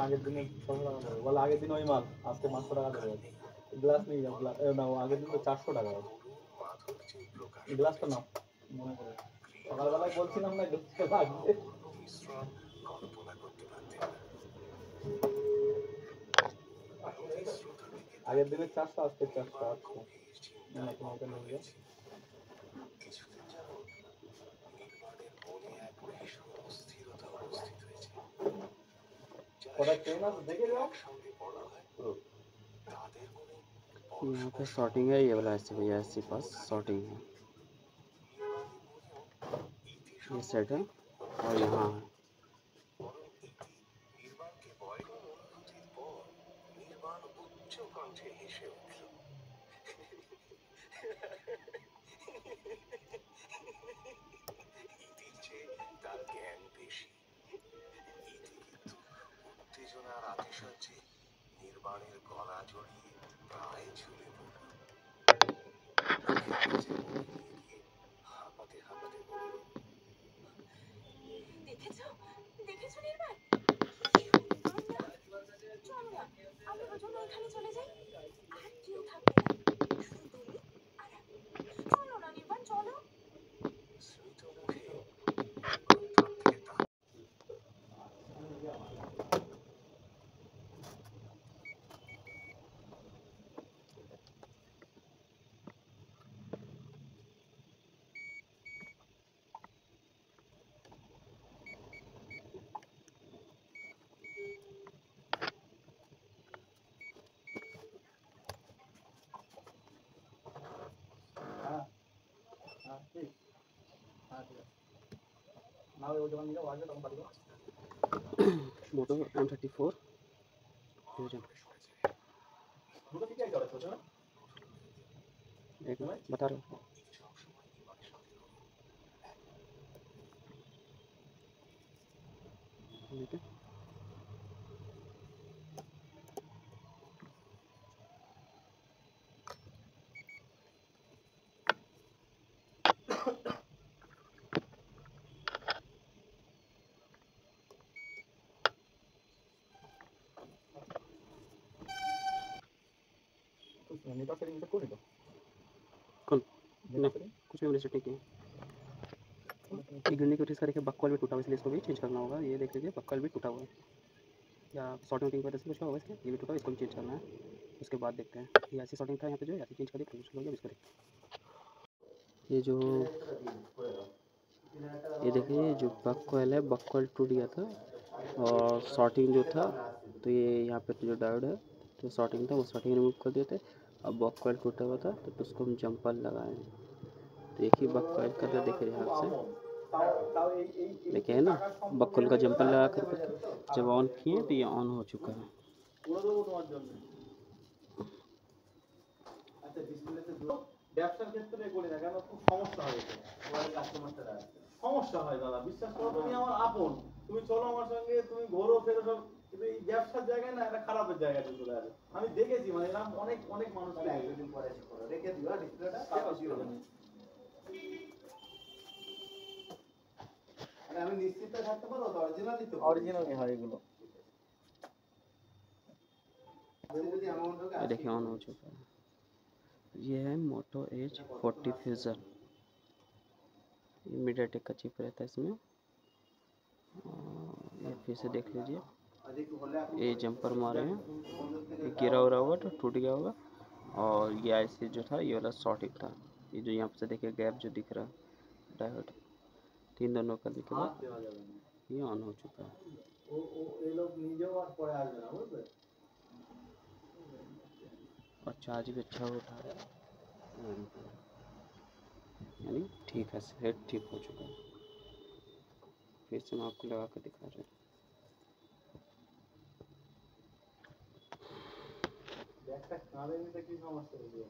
আগের দিনে 600 টাকা দেবে বলে, আগের দিন ওই মাল আজকে 500 টাকা দেবে। গ্লাস নিয়ে যাও, না আগের দিন তো 400 টাকা। গ্লাসটা নাও মনে করে, সকালবেলায় বলছিলাম না গ্লাসটা লাগবে। আগের দিনের 400 আজকে 400 আচ্ছা না তুমি এটা নিয়ে যাও। কটা ট্রেন আছে দেখে যাও। यहाँ पे शॉर्टिंग है, ये वाला ऐसे भैया ऐसे पास शॉर्टिंग है, ये सेट है और यहाँ है। मोटो M34 एक बता रहा हूँ। ठीक है, नेटवर्क सेटिंग से कोई कौन नहीं कुछ भी सेटिंग किया। एक घंटे की करके बक्कल भी टूटा हुआ, इसलिए इसको भी चेंज करना होगा। ये देख लीजिए बक्कल भी टूटा हुआ है, या शॉर्टिंग की वजह से कुछ होगा इसलिए ये भी टूटा हुआ, इसको भी चेंज करना है। उसके बाद देखते हैं, ये ऐसी शॉर्टिंग था यहाँ पे जो ऐसे चेंज कर दी, इसको देखते हैं। ये जो ये देखिए जो बक कॉइल है, बक कॉइल टूट गया था और शॉर्टिंग जो था, तो ये यहाँ पे जो डायोड है तो शॉर्टिंग था वो शॉर्टिंग रिमूव कर दिए थे। अब बक कॉइल टूटा हुआ था तो उसको हम जंपर लगाए, तो एक ही बक कॉइल कर देखिए यहाँ से देखिए है ना, बक कॉइल का जंपर लगा कर जब ऑन किए तो ये ऑन हो चुका है। ব্যবসার ক্ষেত্রে করি না কেন, খুব সমস্যা হয় কাস্টমারটা সমস্যা হয় দাদা, বিশ্বাস করো তুমি আমার আপন, তুমি চলো আমার সঙ্গে, তুমি ঘোরো ফেরো সব, কিন্তু এই ব্যবসার জায়গায় না একটা খারাপের জায়গায় চলে আসে। আমি দেখেছি মানে এরকম অনেক অনেক মানুষ একদিন পরে রেখে দিও ডিসপ্লেটা, আরে আমি নিশ্চিত থাকতে পারো তো অরিজিনালই তো, অরিজিনালই হয় এগুলো। देखिए ऑन हो चुका है। ये है मोटो एज 40 फ्यूज़न, मीडियाटेक का चिप रहता है इसमें। ये फिर से देख लीजिए, ये जंपर मारे हैं, ये गिरा उरा होगा तो टूट गया होगा। और ये आईसी जो था ये वाला शॉर्टिंग था, ये जो यहाँ से देखिए गैप जो दिख रहा है डायोड, तीन दोनों करने के बाद ये ऑन हो चुका है। और चार्ज भी अच्छा उठा रहा है, यानी ठीक है, सेट ठीक हो चुका है। फिर से मैं आपको लगा कर दिखा रहा हूँ। একটা কানে নিতে কি সমস্যা হলো?